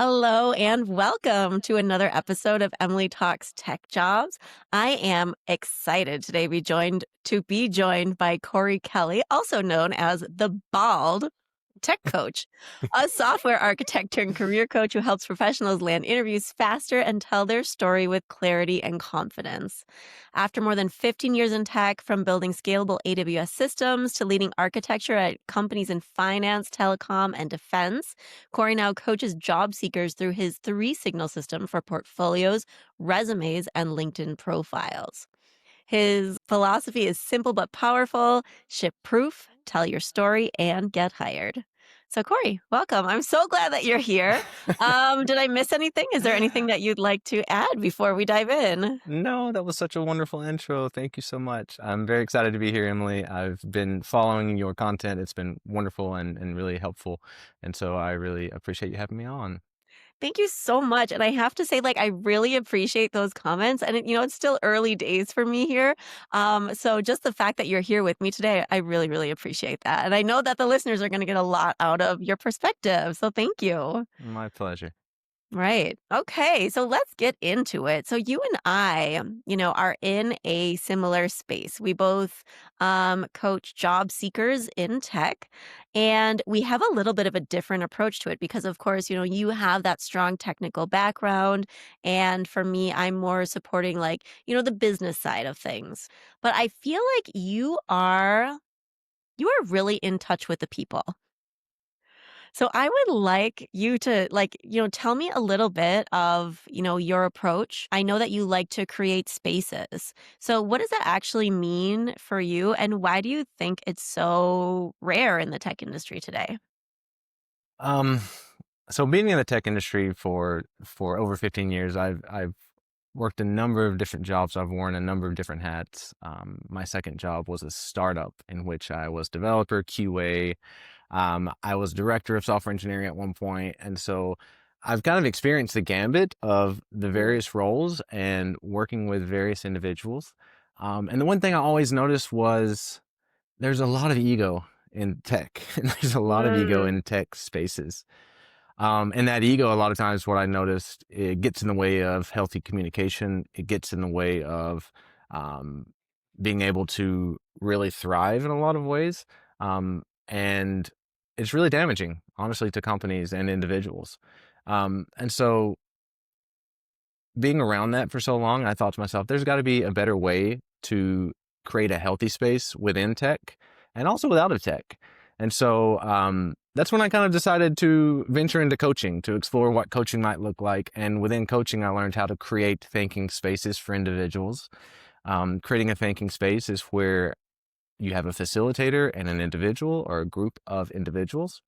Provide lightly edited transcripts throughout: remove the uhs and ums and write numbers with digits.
Hello and welcome to another episode of Emily Talks Tech Jobs. I am excited today to be joined by Cory Kelly, also known as the Bald Tech Coach, a software architect turned career coach who helps professionals land interviews faster and tell their story with clarity and confidence. After more than 15 years in tech, from building scalable AWS systems to leading architecture at companies in finance, telecom, and defense, Cory now coaches job seekers through his 3 Signal system for portfolios, resumes, and LinkedIn profiles. His philosophy is simple but powerful: ship proof, tell your story, and get hired. So, Cory, welcome. I'm so glad that you're here. Did I miss anything? Is there anything that you'd like to add before we dive in? No, that was such a wonderful intro. Thank you so much. I'm very excited to be here, Emily. I've been following your content. It's been wonderful and really helpful. And so I really appreciate you having me on. Thank you so much. And I have to say, I really appreciate those comments. And, it's still early days for me here. So just the fact that you're here with me today, I really, really appreciate that. And I know that the listeners are going to get a lot out of your perspective. So thank you. My pleasure. Right. Okay. So let's get into it. So you and I, are in a similar space. We both coach job seekers in tech, and we have a little bit of a different approach to it because, of course, you have that strong technical background. And for me, I'm more supporting the business side of things. But I feel like you are really in touch with the people. So I would like you to tell me a little bit of, your approach. I know that you like to create spaces. So what does that actually mean for you, and why do you think it's so rare in the tech industry today? Um, so being in the tech industry for over 15 years, I've worked a number of different jobs. I've worn a number of different hats. My second job was a startup in which I was developer, QA. I was director of software engineering at one point. And so I've kind of experienced the gambit of the Mm. various roles and working with various individuals. And the one thing I always noticed was there's a lot of ego in tech, and there's a lot of ego Mm, in tech spaces. And that ego, a lot of times, what I noticed, it gets in the way of healthy communication. It gets in the way of um, being able to really thrive in a lot of ways. And it's really damaging, honestly, to companies and individuals. And so being around that for so long, I thought to myself, there's got to be a better way to create a healthy space within tech and also without of tech. And so that's when I kind of decided to venture into coaching, to explore what coaching might look like. And within coaching, I learned how to create thinking spaces for individuals. Creating a thinking space is where you have a facilitator and an individual or a group of individuals,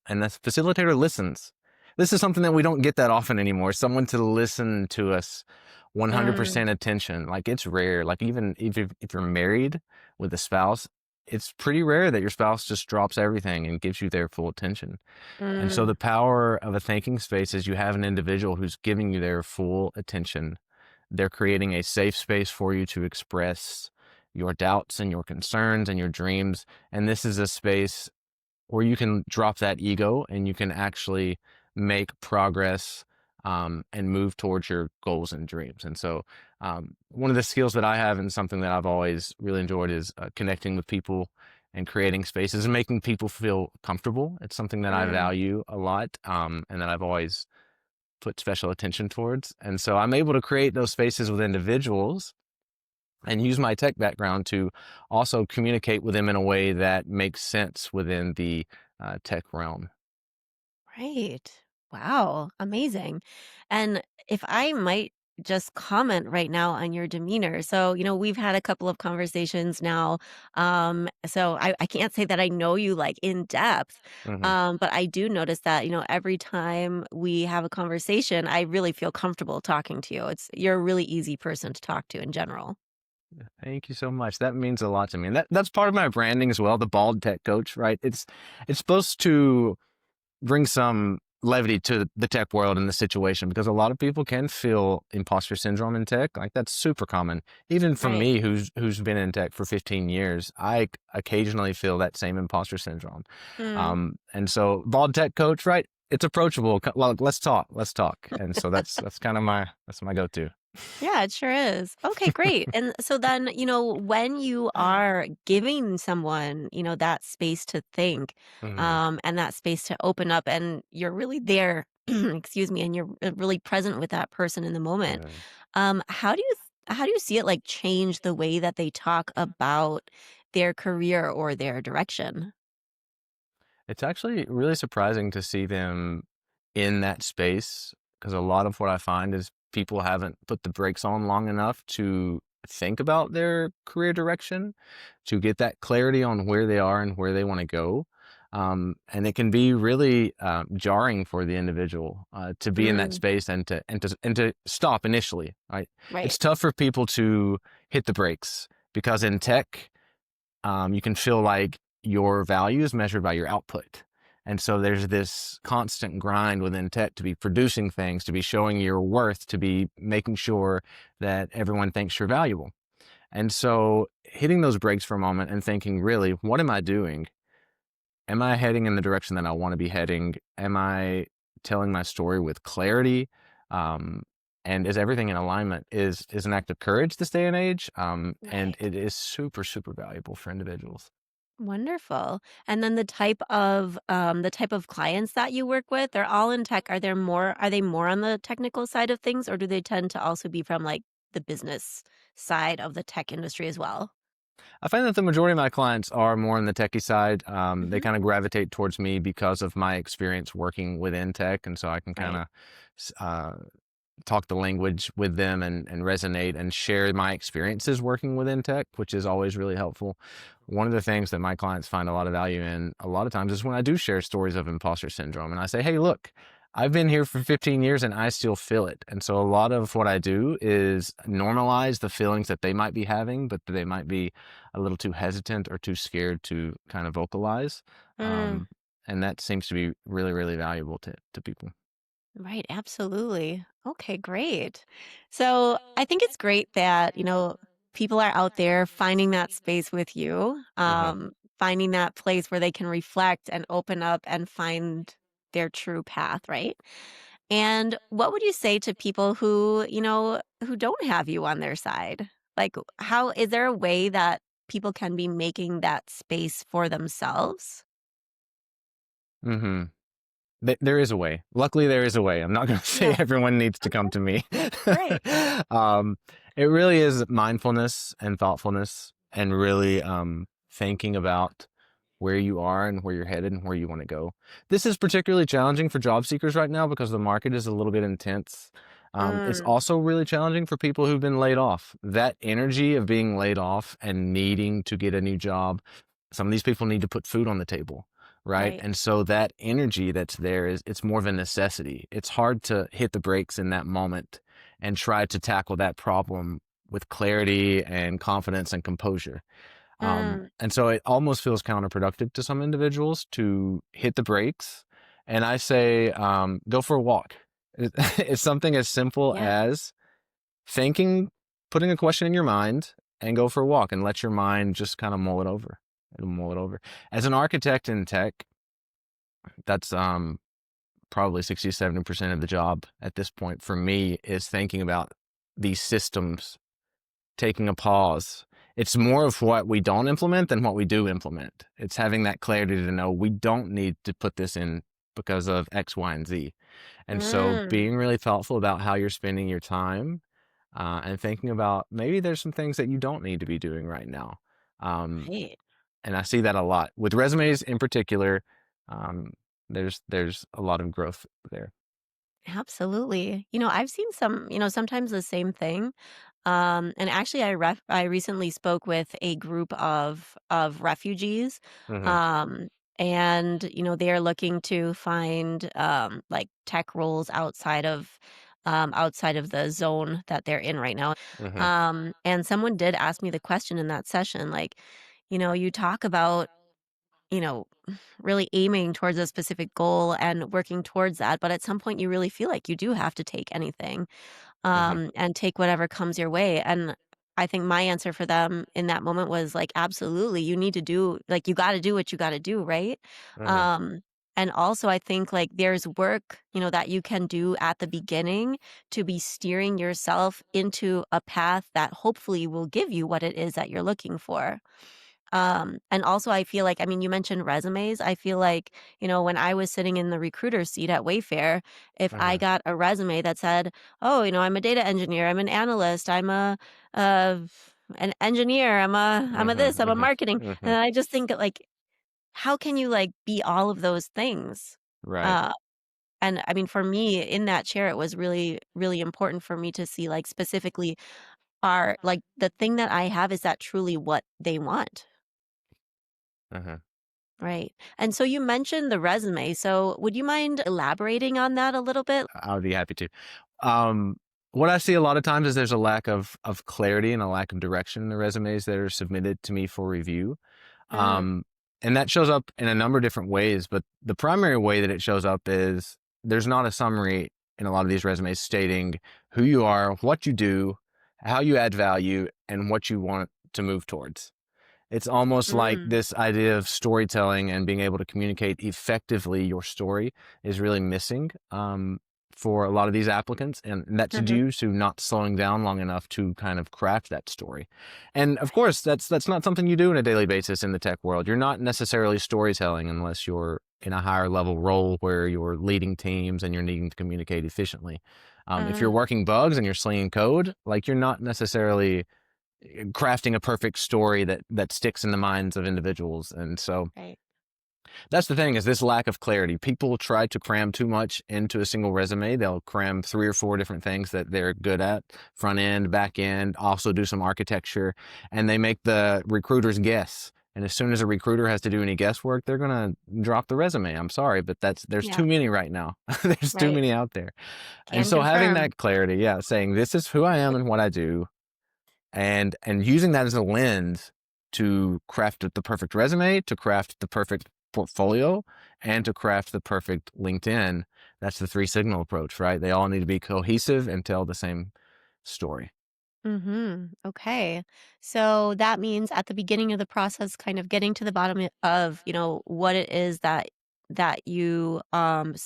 and the facilitator listens. This is something that we don't get that often anymore. Someone to listen to us mm, 100% attention. Like, it's rare. Like, even if you're married with a spouse, it's pretty rare that your spouse just drops everything and gives you their full attention. And so mm, the power of a thinking space is you have an individual who's giving you their full attention. They're creating a safe space for you to express your doubts and your concerns and your dreams. And this is a space where you can drop that ego and you can actually make progress and move towards your goals and dreams. And so, one of the skills that I have and something that I've always really enjoyed is connecting with people and creating spaces and making people feel comfortable. It's something that I mm. value a lot, and that I've always put special attention towards. And so I'm able to create those spaces with individuals and use my tech background to also communicate with them in a way that makes sense within the tech realm. Right. Wow. Amazing. And if I might just comment right now on your demeanor. So, we've had a couple of conversations now. So I can't say that I know you in depth. Hmm. But I do notice that, every time we have a conversation, I really feel comfortable talking to you. You're a really easy person to talk to in general. Thank you so much. That means a lot to me. And that's part of my branding as well, the bald tech coach, right? It's supposed to bring some levity to the tech world and the situation, because a lot of people can feel imposter syndrome in tech. Like, that's super common. Even for Right. me, who's been in tech for 15 years, I occasionally feel that same imposter syndrome. Mm, And so bald tech coach, right? it's approachable. Well, let's talk. And so that's kind of that's my go-to. Yeah, it sure is. Okay, great. And so then, when you are giving someone, that space to think, Mhm. and that space to open up, and you're really there, excuse me, and you're really present with that person in the moment. Yeah. How do you see it like change the way that they talk about their career or their direction? It's actually really surprising to see them in that space because a lot of what I find is people haven't put the brakes on long enough to think about their career direction, to get that clarity on where they are and where they want to go. And it can be really jarring for the individual to be in that Mm, space and to stop initially. Right, right. it's tough for people to hit the brakes because in tech, you can feel like your value is measured by your output. And so there's this constant grind within tech to be producing things, to be showing your worth, to be making sure that everyone thinks you're valuable. And so hitting those brakes for a moment and thinking, really, what am I doing? Am I heading in the direction that I want to be heading? Am I telling my story with clarity? Um, and is everything in alignment? Is an act of courage this day and age. And Right. it is super, super valuable for individuals. Wonderful. And then the type of clients that you work with, they're all in tech. Are they more on the technical side of things, or do they tend to also be from like the business side of the tech industry as well? I find that the majority of my clients are more on the techie side. They Hmm. kind of gravitate towards me because of my experience working within tech, and so I can kind Right. of talk the language with them and resonate and share my experiences working within tech, which is always really helpful. One of the things that my clients find a lot of value in a lot of times is when I do share stories of imposter syndrome and I say, hey, look, I've been here for 15 years and I still feel it. And so a lot of what I do is normalize the feelings that they might be having, but they might be a little too hesitant or too scared to kind of vocalize. Mm, And that seems to be really, really valuable to people. right. Absolutely. Okay, great. So I think it's great that, people are out there finding that space with you, Hmm. finding that place where they can reflect and open up and find their true path, right? And what would you say to people who don't have you on their side? Like, how is there a way that people can be making that space for themselves? Hmm. There is a way. Luckily, there is a way. I'm not going to say Yeah. everyone needs to come Okay. to me. Great. um, it really is mindfulness and thoughtfulness, and really thinking about where you are and where you're headed and where you want to go. This is particularly challenging for job seekers right now because the market is a little bit intense. It's Mm, also really challenging for people who've been laid off. That energy of being laid off and needing to get a new job, some of these people need to put food on the table, right? right. And so that energy that's there it's more of a necessity. It's hard to hit the brakes in that moment and try to tackle that problem with clarity and confidence and composure. Mm, And so it almost feels counterproductive to some individuals to hit the brakes. And I say, go for a walk. It's something as simple yeah. as thinking, putting a question in your mind, and go for a walk and let your mind just kind of mull it over. It'll mull it over. As an architect in tech, that's probably 60, 70% of the job at this point for me is thinking about these systems, taking a pause. It's more of what we don't implement than what we do implement. It's having that clarity to know we don't need to put this in because of X, Y, and Z. And so Mm, being really thoughtful about how you're spending your time and thinking about maybe there's some things that you don't need to be doing right now. Um, right. and I see that a lot with resumes in particular. Um, there's a lot of growth there. Absolutely. I've seen sometimes the same thing. And actually, I recently spoke with a group of refugees, Hmm. um, and they are looking to find like tech roles outside of the zone that they're in right now. Hmm. And someone did ask me the question in that session, like, you talk about you know really aiming towards a specific goal and working towards that, but at some point you really feel like you do have to take anything, Hmm. and take whatever comes your way. And I think my answer for them in that moment was like, absolutely, you need to do, like, you got to do what you got to do, right? Hmm. Um, And also, I think like there's work, that you can do at the beginning to be steering yourself into a path that hopefully will give you what it is that you're looking for. And also I feel like, I mean, you mentioned resumes. I feel like, when I was sitting in the recruiter seat at Wayfair, if I Uh-huh. got a resume that said, "Oh, I'm a data engineer, I'm an analyst, uh an engineer, I'm a Uh-huh. this, I'm a Uh-huh. marketing." Uh-huh. And I just think like, how can you like be all of those things? Right. Uh and I mean, for me in that chair, it was really, really important for me to see like specifically are like the thing that I have, is that truly what they want? Uh-huh. Right. And so you mentioned the resume. So would you mind elaborating on that a little bit? I would be happy to. Um, what I see a lot of times is there's a lack of clarity and a lack of direction in the resumes that are submitted to me for review. Mm, Um, and that shows up in a number of different ways, but the primary way that it shows up is there's not a summary in a lot of these resumes stating who you are, what you do, how you add value, and what you want to move towards. It's almost like mm, this idea of storytelling and being able to communicate effectively your story is really missing for a lot of these applicants. And that's mhm, due to not slowing down long enough to kind of craft that story. And of course, that's not something you do on a daily basis in the tech world. You're not necessarily storytelling unless you're in a higher level role where you're leading teams and you're needing to communicate efficiently. If you're uh, working bugs and you're slinging code, like you're not necessarily crafting a perfect story that sticks in the minds of individuals. And so right. that's the thing, is this lack of clarity. People try to cram too much into a single resume. They'll cram 3 or 4 different things that they're good at: front end, back end, also do some architecture, and they make the recruiters guess. And as soon as a recruiter has to do any guesswork, they're going to drop the resume. I'm sorry, but there's Yeah, too many right now. There's too right. many out there. And Can so having confirm. that clarity, yeah, saying this is who I am and what I do, and using that as a lens to craft the perfect resume, to craft the perfect portfolio, and to craft the perfect LinkedIn. That's the 3 signal approach, right? They all need to be cohesive and tell the same story. Okay. So that means at the beginning of the process, kind of getting to the bottom of, what it is that you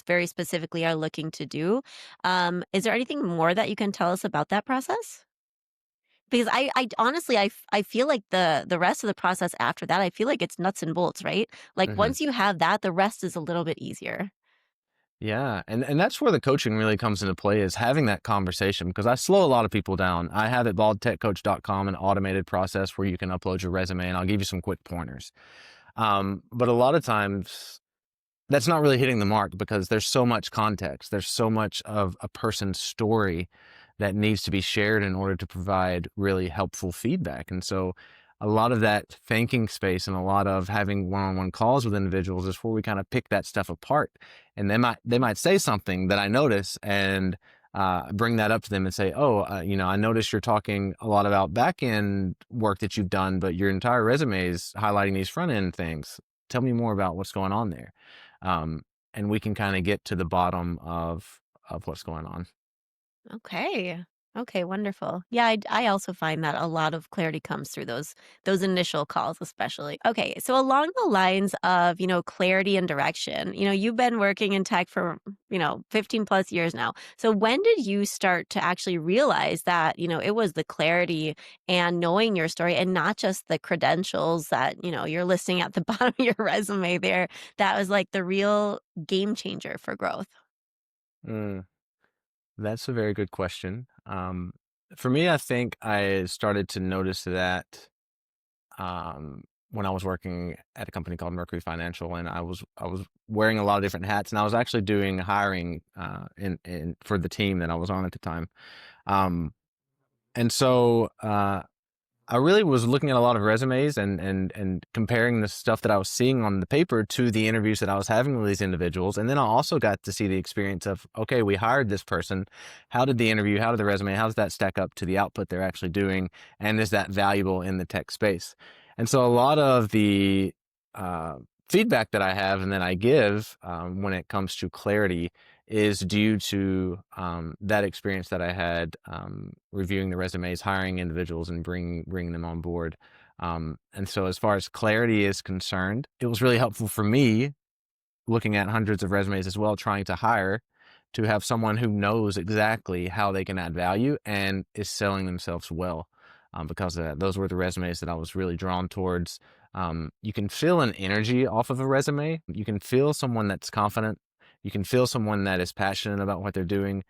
very specifically are looking to do. Is there anything more that you can tell us about that process? Because I honestly, I feel like the rest of the process after that, I feel like it's nuts and bolts, right? Like Hmm. once you have that, the rest is a little bit easier. Yeah, and that's where the coaching really comes into play, is having that conversation, because I slow a lot of people down. I have at baldtechcoach.com an automated process where you can upload your resume, and I'll give you some quick pointers. But a lot of times that's not really hitting the mark, because there's so much context. There's so much of a person's story that needs to be shared in order to provide really helpful feedback. And so a lot of that thinking space and a lot of having one-on-one calls with individuals is where we kind of pick that stuff apart. And they might say something that I notice, and bring that up to them and say, "Oh, I noticed you're talking a lot about back end work that you've done, but your entire resume is highlighting these front end things. Tell me more about what's going on there." Um, and we can kind of get to the bottom of what's going on. Okay. Okay, wonderful. Yeah, I also find that a lot of clarity comes through those initial calls, especially. Okay, so along the lines of, clarity and direction, you've been working in tech for, 15 plus years now. So when did you start to actually realize that, it was the clarity and knowing your story and not just the credentials that, you're listing at the bottom of your resume there, that was like the real game changer for growth? Mm, that's a very good question. For me, I think I started to notice that when I was working at a company called Mercury Financial, and I was wearing a lot of different hats, and I was actually doing hiring in for the team that I was on at the time. Um, and so I really was looking at a lot of resumes and comparing the stuff that I was seeing on the paper to the interviews that I was having with these individuals. And then I also got to see the experience of, okay, we hired this person. How did the interview, how did the resume, how does that stack up to the output they're actually doing? And is that valuable in the tech space? And so a lot of the uh, feedback that I have and that I give when it comes to clarity is due to that experience that I had reviewing the resumes, hiring individuals, and bringing them on board. And so, as far as clarity is concerned, it was really helpful for me looking at hundreds of resumes as well, trying to hire, to have someone who knows exactly how they can add value and is selling themselves well. Because of that. Those were the resumes that I was really drawn towards. You can feel an energy off of a resume. You can feel someone that's confident. You can feel someone that is passionate about what they're doing.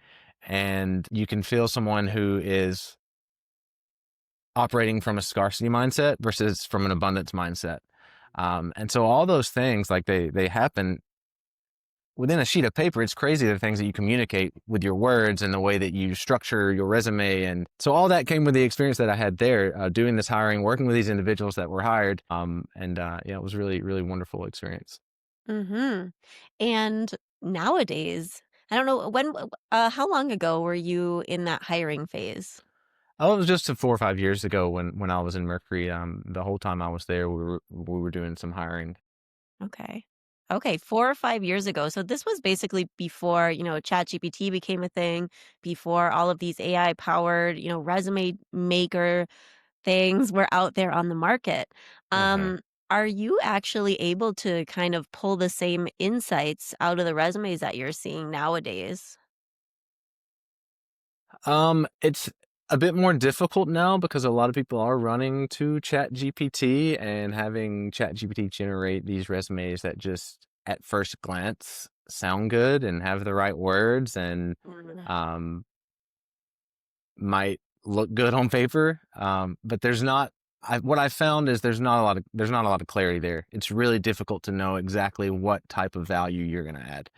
And you can feel someone who is operating from a scarcity mindset versus from an abundance mindset. And so all those things, like they happen within a sheet of paper. It's crazy the things that you communicate with your words and the way that you structure your resume. And so all that came with the experience that I had there, doing this hiring, working with these individuals that were hired. Yeah, it was really, really wonderful experience. Mhm. And nowadays, I don't know how long ago were you in that hiring phase? Oh, it was just 4 or 5 years ago when I was in Mercury. The whole time I was there, we were doing some hiring. Okay. Okay, 4 or 5 years ago. So this was basically before, ChatGPT became a thing, before all of these AI powered, resume maker things were out there on the market. Mhm. Um, are you actually able to kind of pull the same insights out of the resumes that you're seeing nowadays? It's a bit more difficult now because a lot of people are running to ChatGPT and having ChatGPT generate these resumes that just at first glance sound good and have the right words and Mm. um, might look good on paper. But what I found is there's not a lot of clarity there. It's really difficult to know exactly what type of value you're going to add.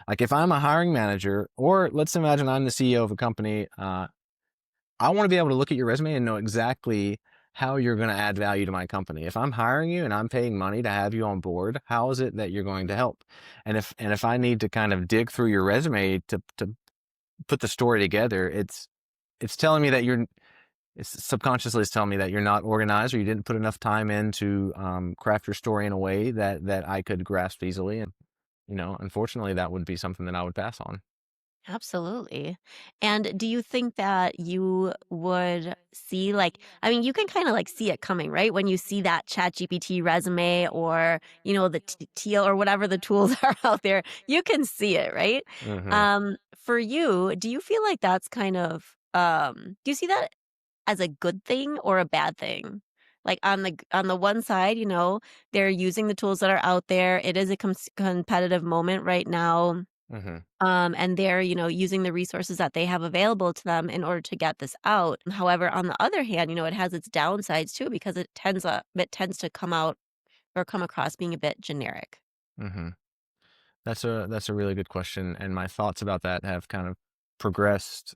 Like if I'm a hiring manager, or let's imagine I'm the CEO of a company. I want to be able to look at your resume and know exactly how you're going to add value to my company. If I'm hiring you and I'm paying money to have you on board, how is it that you're going to help? And if I need to kind of dig through your resume to put the story together, it's telling me that it's subconsciously it's telling me that you're not organized or you didn't put enough time in to craft your story in a way that I could grasp easily. And unfortunately, that would be something that I would pass on. Absolutely. And do you think that you would see like I mean, you can kinda like see it coming, right? When you see that ChatGPT resume or, the teal or whatever the tools are out there, you can see it, right? Hmm. For you, do you feel like that's kind of, do you see that as a good thing or a bad thing? Like on the one side, they're using the tools that are out there. It is a competitive moment right now, Hmm. and they're using the resources that they have available to them in order to get this out. However, on the other hand, it has its downsides too because it tends to come out or come across being a bit generic. Hmm. That's a really good question, and my thoughts about that have kind of progressed.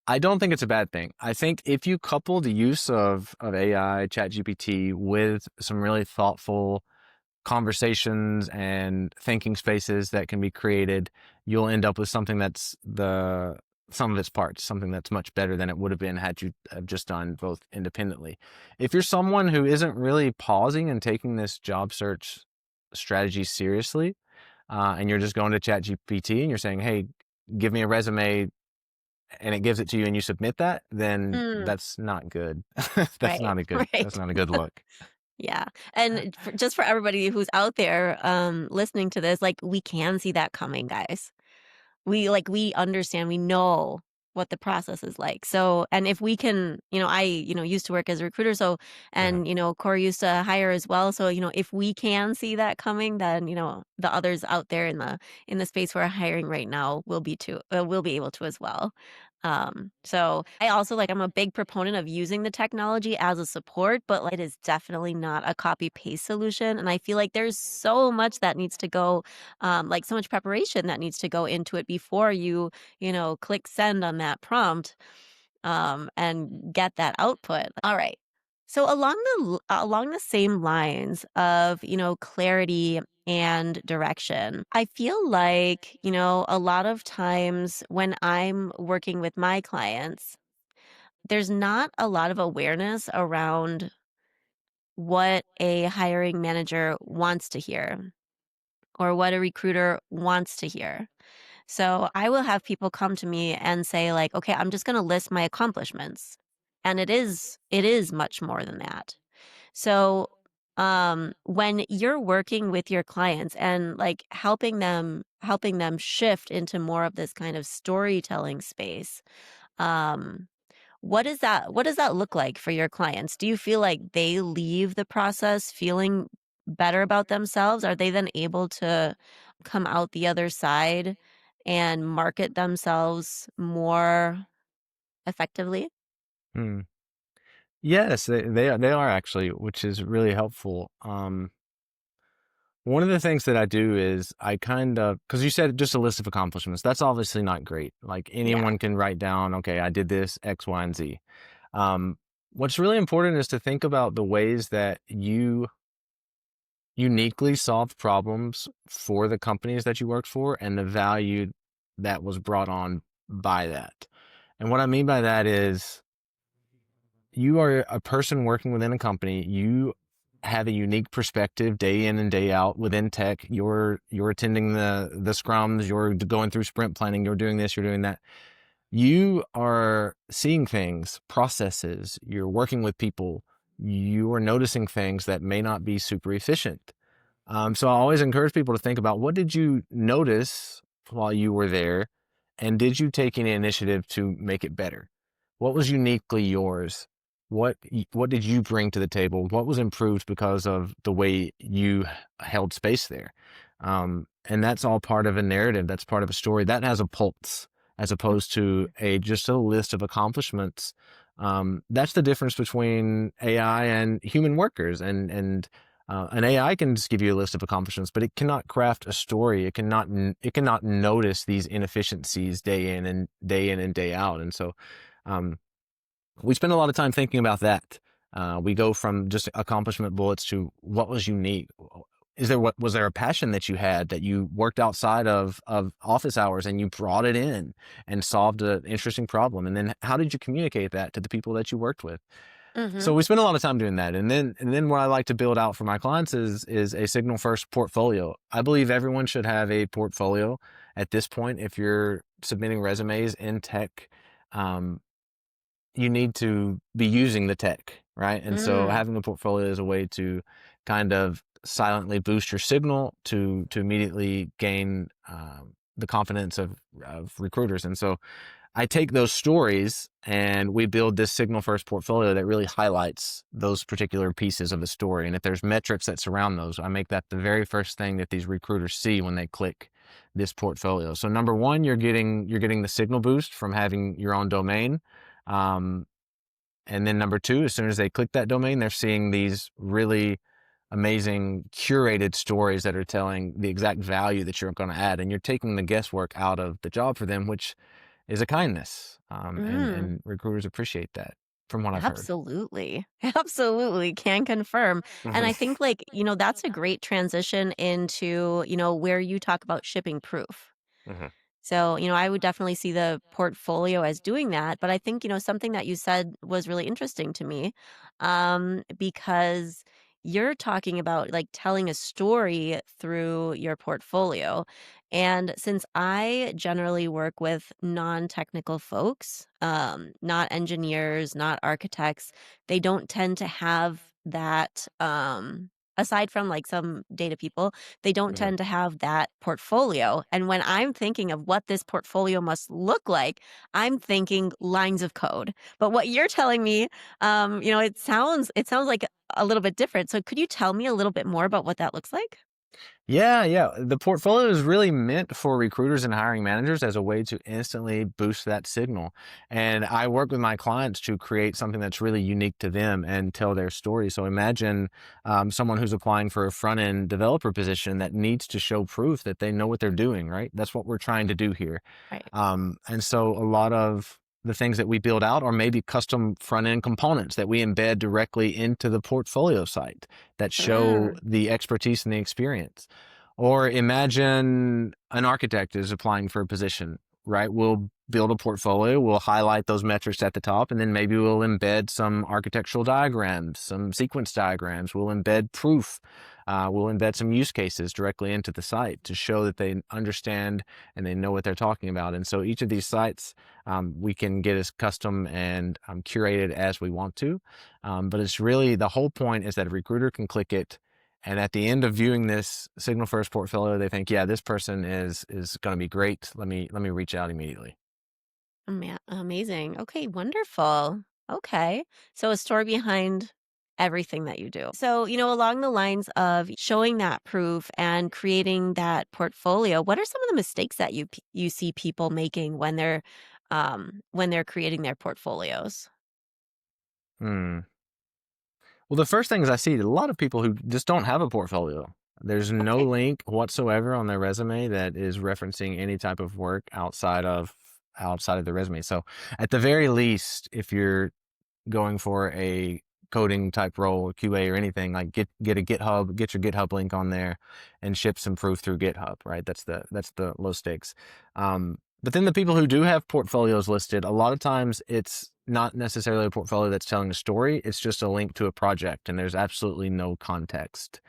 I don't think it's a bad thing. I think if you couple the use of AI, ChatGPT, with some really thoughtful conversations and thinking spaces that can be created, you'll end up with something that's the sum of its parts, something that's much better than it would have been had you have just done both independently. If you're someone who isn't really pausing and taking this job search strategy seriously, and you're just going to ChatGPT and you're saying, "Hey, give me a resume," and it gives it to you and you submit that, then Mm, that's not good. That's right, not a good that's right. not a good look. Yeah, and just for everybody who's out there listening to this, like we can see that coming, guys. We understand, we know what the process is like. So, and if we can, I, used to work as a recruiter, so Uh-huh. and Corey used to hire as well. So, if we can see that coming, then, the others out there in the space we're hiring right now will be able to as well. So I also I'm a big proponent of using the technology as a support, but it is definitely not a copy paste solution. And I feel like there's so much that needs to go so much preparation that needs to go into it before you, click send on that prompt and get that output. All right. So along the same lines of clarity and direction, I feel like a lot of times when I'm working with my clients, there's not a lot of awareness around what a hiring manager wants to hear or what a recruiter wants to hear. So I will have people come to me and say like, "Okay, I'm just going to list my accomplishments." And it is much more than that. So When you're working with your clients and like helping them shift into more of this kind of storytelling space, um, what does that look like for your clients? Do you feel like they leave the process feeling better about themselves? Are they then able to come out the other side and market themselves more effectively? Mm. Yes, they are actually, which is really helpful. One of the things that I do is I kind of, because you said just a list of accomplishments. That's obviously not great. Like Yeah. anyone can write down, okay, I did this X, Y, and Z. Um, what's really important is to think about the ways that you uniquely solved problems for the companies that you worked for and the value that was brought on by that. And what I mean by that is you are a person working within a company. You have a unique perspective day in and day out within tech. You're attending the scrums, you're going through sprint planning, you're doing this, you're doing that. You are seeing things, processes, you're working with people, you are noticing things that may not be super efficient. So I always encourage people to think about what did you notice while you were there, and did you take any initiative to make it better? What was uniquely yours? What did you bring to the table? What was improved because of the way you held space there? And that's all part of a narrative. That's part of a story that has a pulse, as opposed to a just a list of accomplishments. That's the difference between AI and human workers, and an AI can just give you a list of accomplishments, but it cannot craft a story. It cannot notice these inefficiencies day in and day out. And so, um, we spend a lot of time thinking about that. We go from just accomplishment bullets to what was unique. What was there a passion that you had that you worked outside of office hours and you brought it in and solved an interesting problem? And then how did you communicate that to the people that you worked with? So Mhm. we spend a lot of time doing that. And then what I like to build out for my clients is a signal first portfolio. I believe everyone should have a portfolio at this point. If you're submitting resumes in tech, um, you need to be using the tech, right? And so Mm. having a portfolio is a way to kind of silently boost your signal to immediately gain the confidence of recruiters. And so I take those stories and we build this signal first portfolio that really highlights those particular pieces of the story. And if there's metrics that surround those, I make that the very first thing that these recruiters see when they click this portfolio. So number one, you're getting the signal boost from having your own domain. Um, and then number two, as soon as they click that domain, they're seeing these really amazing curated stories that are telling the exact value that you're going to add. And you're taking the guesswork out of the job for them, which is a kindness. Mm. And recruiters appreciate that from what I've heard. Absolutely. Absolutely, can confirm. And I Mhm. think, like, that's a great transition into, where you talk about shipping proof. Mhm. So, I would definitely see the portfolio as doing that. But I think, something that you said was really interesting to me, because you're talking about like telling a story through your portfolio. And since I generally work with non technical folks, not engineers, not architects, they don't tend to have that. Aside from like some data people, they don't Mhm. tend to have that portfolio. And when I'm thinking of what this portfolio must look like, I'm thinking lines of code. But what you're telling me, it sounds like a little bit different. So could you tell me a little bit more about what that looks like? Yeah, yeah. The portfolio is really meant for recruiters and hiring managers as a way to instantly boost that signal. And I work with my clients to create something that's really unique to them and tell their story. So imagine someone who's applying for a front end developer position that needs to show proof that they know what they're doing, right? That's what we're trying to do here. Right. And so a lot of the things that we build out are maybe custom front end components that we embed directly into the portfolio site that show Mm, the expertise and the experience. Or imagine an architect is applying for a position, right? We'll build a portfolio, we'll highlight those metrics at the top, and then maybe we'll embed some architectural diagrams, some sequence diagrams. We'll embed proof. We'll embed some use cases directly into the site to show that they understand and they know what they're talking about. And so each of these sites, we can get as custom and curated as we want to. But it's really, the whole point is that a recruiter can click it, and at the end of viewing this Signal First portfolio, they think, yeah, this person is going to be great. Let me reach out immediately. Amazing. Okay, wonderful. Okay. So a story behind everything that you do. So, along the lines of showing that proof and creating that portfolio, what are some of the mistakes that you see people making when they're creating their portfolios? Hmm. Well, the first thing is I see a lot of people who just don't have a portfolio. There's no Okay. link whatsoever on their resume that is referencing any type of work outside of the resume. So, at the very least, if you're going for a coding type role, QA or anything, like get a GitHub, get your GitHub link on there and ship some proof through GitHub, right? That's the low stakes. But then the people who do have portfolios listed, a lot of times it's not necessarily a portfolio that's telling a story. It's just a link to a project, and there's absolutely no context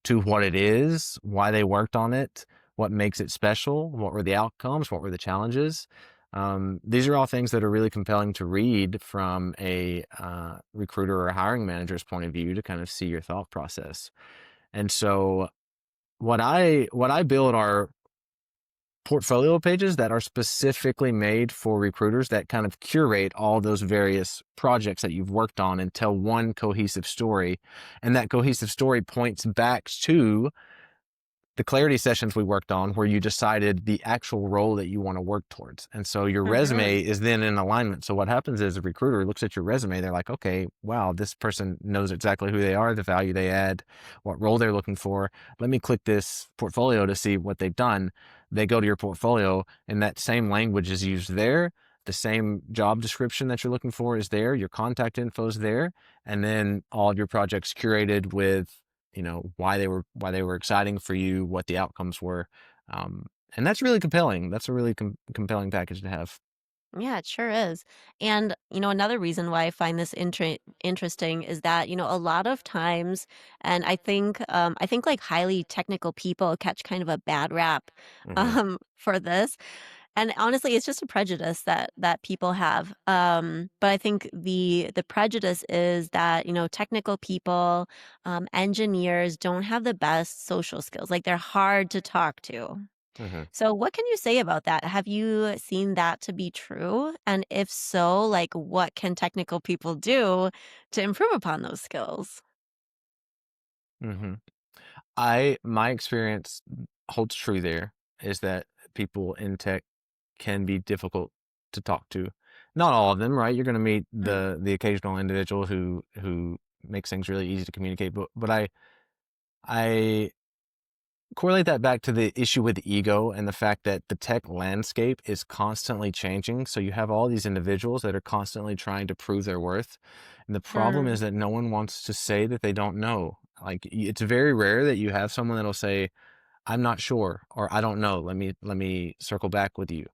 to what it is, why they worked on it, what makes it special, what were the outcomes, what were the challenges. These are all things that are really compelling to read from a recruiter or a hiring manager's point of view to kind of see your thought process. And so what I build are portfolio pages that are specifically made for recruiters that kind of curate all those various projects that you've worked on and tell one cohesive story. And that cohesive story points back to the clarity sessions we worked on where you decided the actual role that you want to work towards. And so your Mhm. resume is then in alignment. So what happens is a recruiter looks at your resume, they're like, okay, wow, this person knows exactly who they are, the value they add, what role they're looking for. Let me click this portfolio to see what they've done. They go to your portfolio and that same language is used there. The same job description that you're looking for is there. Your contact info is there. And then all of your projects curated with why they were exciting for you, what the outcomes were, and that's really compelling. That's a really compelling package to have. Yeah, it sure is. And, another reason why I find this interesting is that, a lot of times, and I think like highly technical people catch kind of a bad rap Hmm. for this. And honestly, it's just a prejudice that people have. But I think the prejudice is that, technical people, engineers don't have the best social skills. Like they're hard to talk to. Hmm. So what can you say about that? Have you seen that to be true? And if so, like what can technical people do to improve upon those skills? Hmm. My experience holds true there is that people in tech can be difficult to talk to. Not all of them, right? You're going to meet Mm, the occasional individual who makes things really easy to communicate. But I correlate that back to the issue with ego and the fact that the tech landscape is constantly changing. So you have all these individuals that are constantly trying to prove their worth. And the problem is mm, that no one wants to say that they don't know. Like it's very rare that you have someone that'll say, I'm not sure, or I don't know. Let me circle back with you.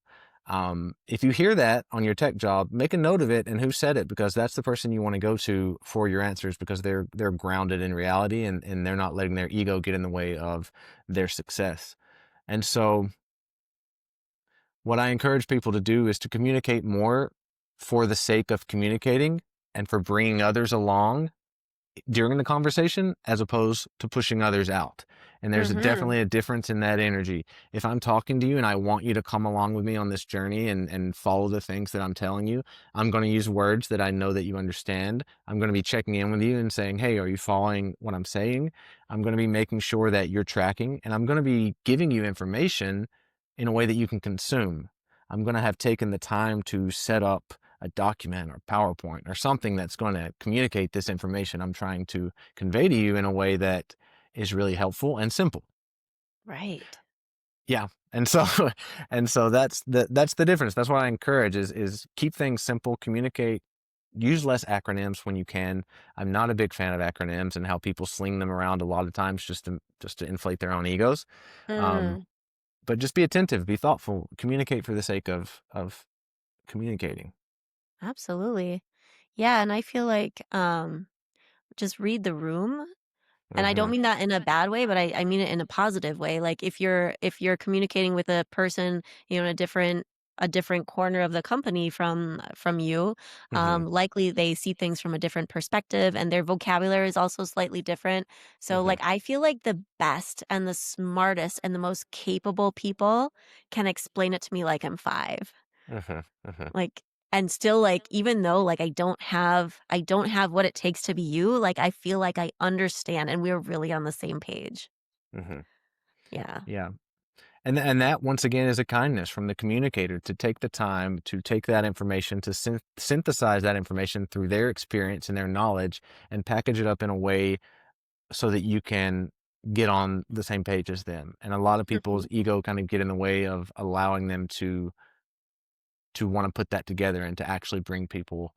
If you hear that on your tech job, make a note of it and who said it, because that's the person you want to go to for your answers, because they're grounded in reality, and they're not letting their ego get in the way of their success. And so what I encourage people to do is to communicate more for the sake of communicating and for bringing others along during the conversation as opposed to pushing others out. And there's mhm. definitely a difference in that energy. If I'm talking to you and I want you to come along with me on this journey and follow the things that I'm telling you, I'm going to use words that I know that you understand. I'm going to be checking in with you and saying, hey, are you following what I'm saying? I'm going to be making sure that you're tracking, and I'm going to be giving you information in a way that you can consume. I'm going to have taken the time to set up a document or PowerPoint or something that's going to communicate this information I'm trying to convey to you in a way that is really helpful and simple. Right. Yeah. And so and so that's the difference. That's what I encourage is keep things simple, communicate, use less acronyms when you can. I'm not a big fan of acronyms and how people sling them around a lot of times just to inflate their own egos. Um, Mm, but just be attentive, be thoughtful, communicate for the sake of communicating. Absolutely. Yeah, and I feel like, just read the room. And I don't Hmm. mean that in a bad way, but I mean it in a positive way. Like if you're communicating with a person, in a different corner of the company from you, Hmm. likely they see things from a different perspective and their vocabulary is also slightly different. So Hmm. like I feel like the best and the smartest and the most capable people can explain it to me like I'm 5. Hmm. Hmm. Like, and still, like, even though, like, I don't have what it takes to be you, like, I feel like I understand and we're really on the same page. Hmm. Yeah. Yeah. And that once again is a kindness from the communicator to take the time to take that information, to synthesize that information through their experience and their knowledge, and package it up in a way so that you can get on the same page as them. And a lot of people's Mhm. ego kind of get in the way of allowing them to want to put that together and to actually bring people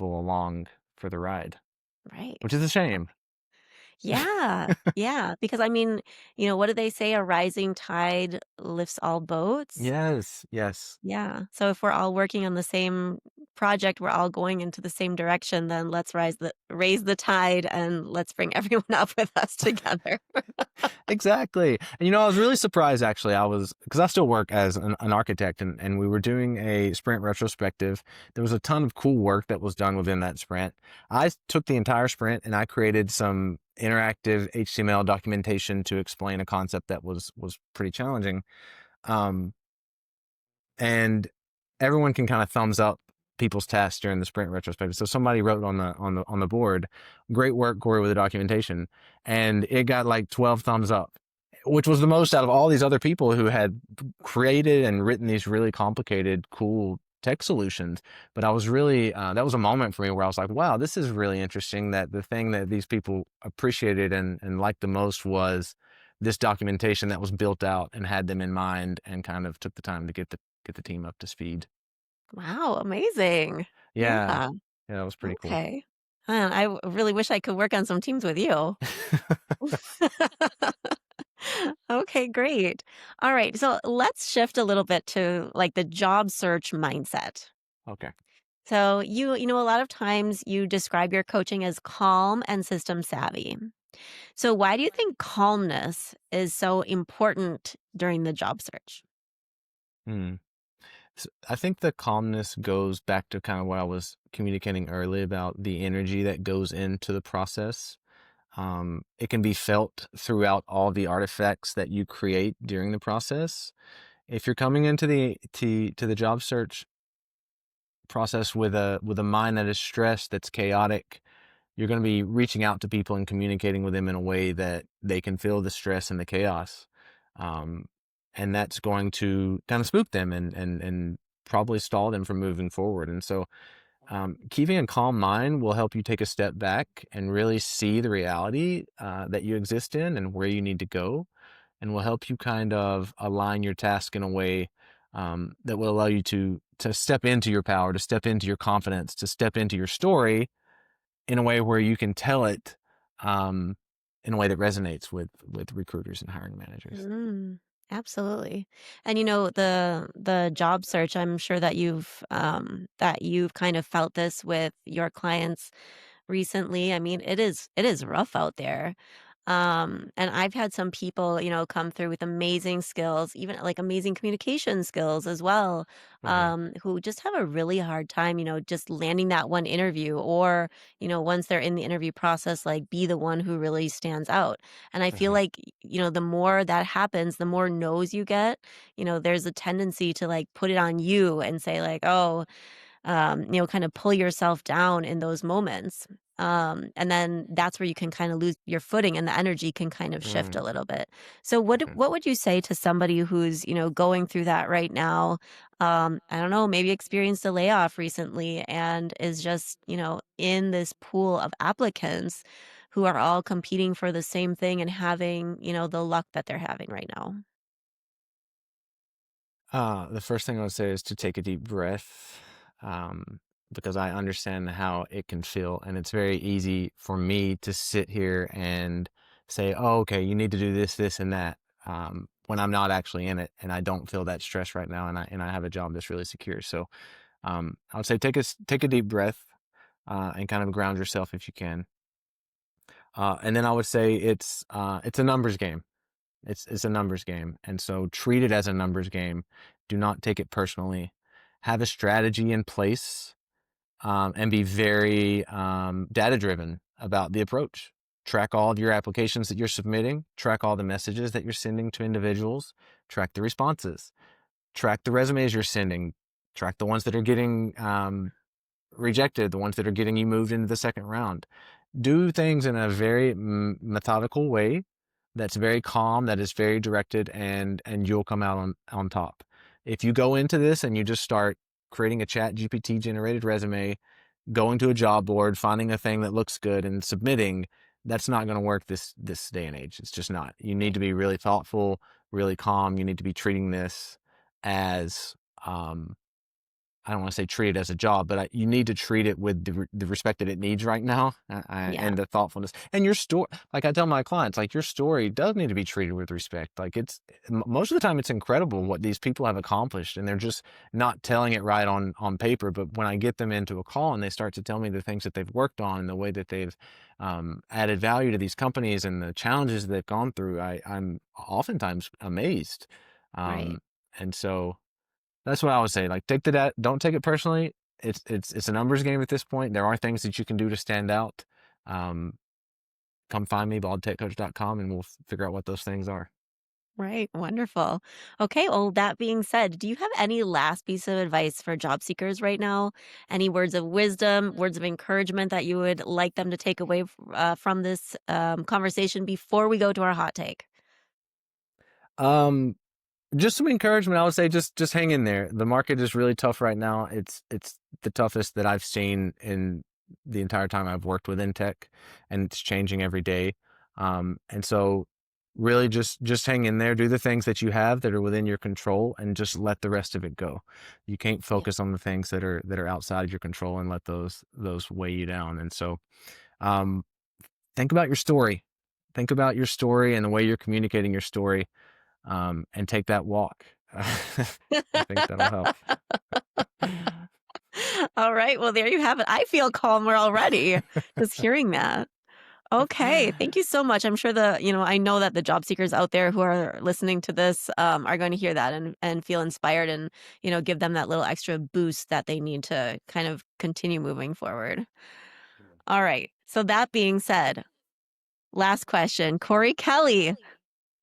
along for the ride, which Right. is a shame. Yeah. Yeah, because, I mean, what do they say? "A rising tide lifts all boats." Yes, yes. Yeah. So if we're all working on the same project, we're all going into the same direction, then let's raise the tide and let's bring everyone up with us together. Exactly. And I was really surprised actually. Because I still work as an architect, and we were doing a sprint retrospective. There was a ton of cool work that was done within that sprint. I took the entire sprint and I created some interactive HTML documentation to explain a concept that was pretty challenging. Um, and everyone can kind of thumbs up people's tasks during the sprint retrospective. So somebody wrote on the board, "Great work, Cory, with the documentation," and it got like 12 thumbs up, which was the most out of all these other people who had created and written these really complicated, cool tech solutions. But I was really that was a moment for me where I was like, wow, this is really interesting. That the thing that these people appreciated and liked the most was this documentation that was built out and had them in mind and kind of took the time to get the team up to speed. Wow, amazing. Yeah. Yeah. Yeah, that was pretty cool. Okay. Really wish I could work on some teams with you. Okay, great. All right. So let's shift a little bit to like the job search mindset. Okay. So a lot of times you describe your coaching as calm and system savvy. So why do you think calmness is so important during the job search? Hmm. I think the calmness goes back to kind of what I was communicating earlier about the energy that goes into the process. It can be felt throughout all the artifacts that you create during the process. If you're coming into the job search process with a mind that is stressed, that's chaotic, you're going to be reaching out to people and communicating with them in a way that they can feel the stress and the chaos. Um, and that's going to kind of spook them and probably stall them from moving forward. And so, keeping a calm mind will help you take a step back and really see the reality that you exist in and where you need to go, and will help you kind of align your task in a way that will allow you to step into your power, to step into your confidence, to step into your story in a way where you can tell it um, in a way that resonates with recruiters and hiring managers. Mm, absolutely. And the job search, I'm sure that you've kind of felt this with your clients recently. I mean, it is rough out there. And I've had some people, come through with amazing skills, even like amazing communication skills as well, Hmm. who just have a really hard time, just landing that one interview or, once they're in the interview process, like be the one who really stands out. And I feel Hmm. like, the more that happens, the more no's you get, there's a tendency to like put it on you and say like, oh, kind of pull yourself down in those moments. And then that's where you can kind of lose your footing and the energy can kind of shift a Hmm. little bit. So what would you say to somebody who's, going through that right now? I don't know, maybe experienced a layoff recently and is just, in this pool of applicants who are all competing for the same thing and having, the luck that they're having right now. The first thing I would say is to take a deep breath, because I understand how it can feel, and it's very easy for me to sit here and say, "Oh, okay, you need to do this, this, and that," when I'm not actually in it, and I don't feel that stress right now, and I have a job that's really secure. So, I would say take a deep breath, and kind of ground yourself if you can. And then I would say it's a numbers game. It's a numbers game, and so treat it as a numbers game. Do not take it personally. Have a strategy in place, and be very data driven about the approach. Track all of your applications that you're submitting. Track all the messages that you're sending to individuals. Track the responses. Track the resumes you're sending. Track the ones that are getting rejected, the ones that are getting you moved into the second round. Do things in a very methodical way that's very calm, that is very directed, and you'll come out on top. If you go into this and you just start creating a chat GPT generated resume, going to a job board, finding a thing that looks good and submitting, that's not going to work this day and age. It's just not. You need to be really thoughtful, really calm. You need to be treating this as I don't want to say treat it as a job, but you need to treat it with the respect that it needs right now, Yeah, and the thoughtfulness. And your story, like I tell my clients, like your story does need to be treated with respect. Like most of the time, it's incredible what these people have accomplished, and they're just not telling it right on paper. But when I get them into a call and they start to tell me the things that they've worked on and the way that they've added value to these companies and the challenges that they've gone through, I'm oftentimes amazed. right. Um, and so that's what I would say. Like, don't take it personally. It's a numbers game at this point. There are things that you can do to stand out. Um, Come find me, baldtechcoach.com, and we'll figure out what those things are. Right. Wonderful. Okay. Well, that being said, do you have any last piece of advice for job seekers right now? Any words of wisdom, words of encouragement that you would like them to take away from this conversation before we go to our hot take? Um, just some encouragement. I would say just hang in there. The market is really tough right now. It's the toughest that I've seen in the entire time I've worked within tech, and it's changing every day. And so really just hang in there. Do the things that you have that are within your control, and just let the rest of it go. You can't Yeah. focus on the things that are outside of your control and let those weigh you down. And so um, think about your story. Think about your story and the way you're communicating your story, and take that walk. I think that'll help. All right. Well, there you have it. I feel calmer already just hearing that. Okay, thank you so much. I'm sure I know that the job seekers out there who are listening to this are going to hear that and feel inspired and, give them that little extra boost that they need to kind of continue moving forward. All right. So that being said, last question, Cory Kelly,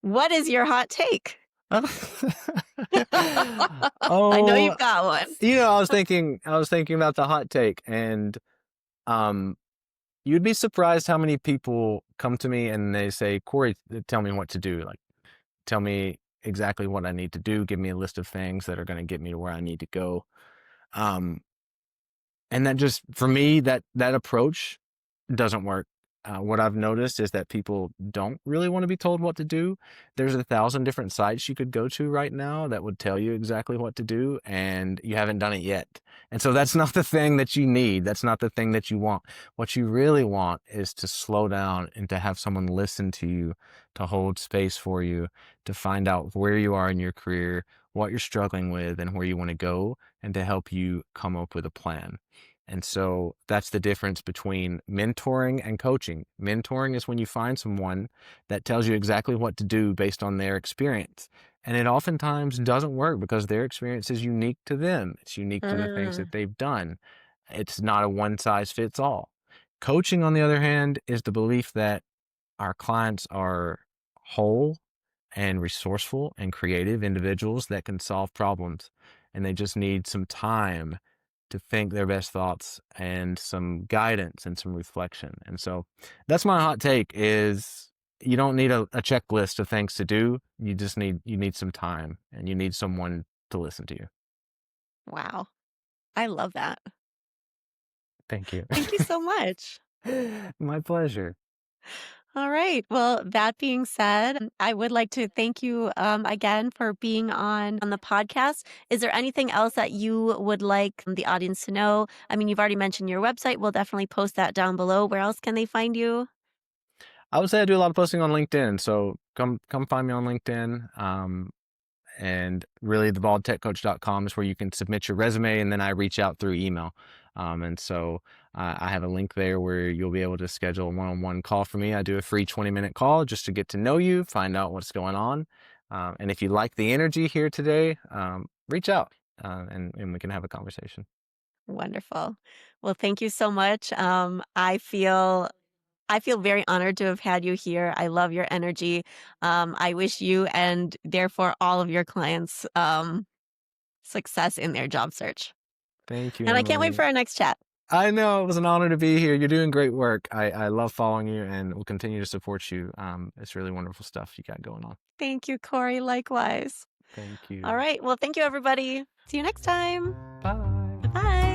what is your hot take? I know Oh, you've got one. I was thinking about the hot take, and um, you'd be surprised how many people come to me and they say, "Cory, tell me what to do. Like, tell me exactly what I need to do. Give me a list of things that are going to get me to where I need to go." Um, and that just for me, that approach doesn't work. What I've noticed is that people don't really want to be told what to do. There's 1,000 different sites you could go to right now that would tell you exactly what to do, and you haven't done it yet. And so that's not the thing that you need. That's not the thing that you want. What you really want is to slow down and to have someone listen to you, to hold space for you, to find out where you are in your career, what you're struggling with, and where you want to go, and to help you come up with a plan. And so that's the difference between mentoring and coaching. Mentoring is when you find someone that tells you exactly what to do based on their experience. And it oftentimes doesn't work because their experience is unique to them. It's unique to the things Mm, that they've done. It's not a one size fits all. Coaching, on the other hand, is the belief that our clients are whole and resourceful and creative individuals that can solve problems. And they just need some time to think their best thoughts and some guidance and some reflection. And so that's my hot take is you don't need a checklist of things to do. You need some time, and you need someone to listen to you. wow. I love that. Thank you. Thank you so much. My pleasure. All right. Well, that being said, I would like to thank you again for being on the podcast. Is there anything else that you would like the audience to know? I mean, you've already mentioned your website. We'll definitely post that down below. Where else can they find you? I would say I do a lot of posting on LinkedIn, so come find me on LinkedIn. And really, thebaldtechcoach.com is where you can submit your resume, and then I reach out through email. And so I have a link there where you'll be able to schedule a one-on-one call for me. I do a free 20-minute call just to get to know you, find out what's going on. And if you like the energy here today, reach out and we can have a conversation. Wonderful. Well, thank you so much. I feel very honored to have had you here. I love your energy. I wish you and therefore all of your clients success in their job search. Thank you, And I can't wait Emily. for our next chat. I know it was an honor to be here. You're doing great work. I love following you and will continue to support you. It's really wonderful stuff you got going on. Thank you, Cory. Likewise. Thank All you. right. Well, thank you, everybody. See you next time. Bye. Bye bye.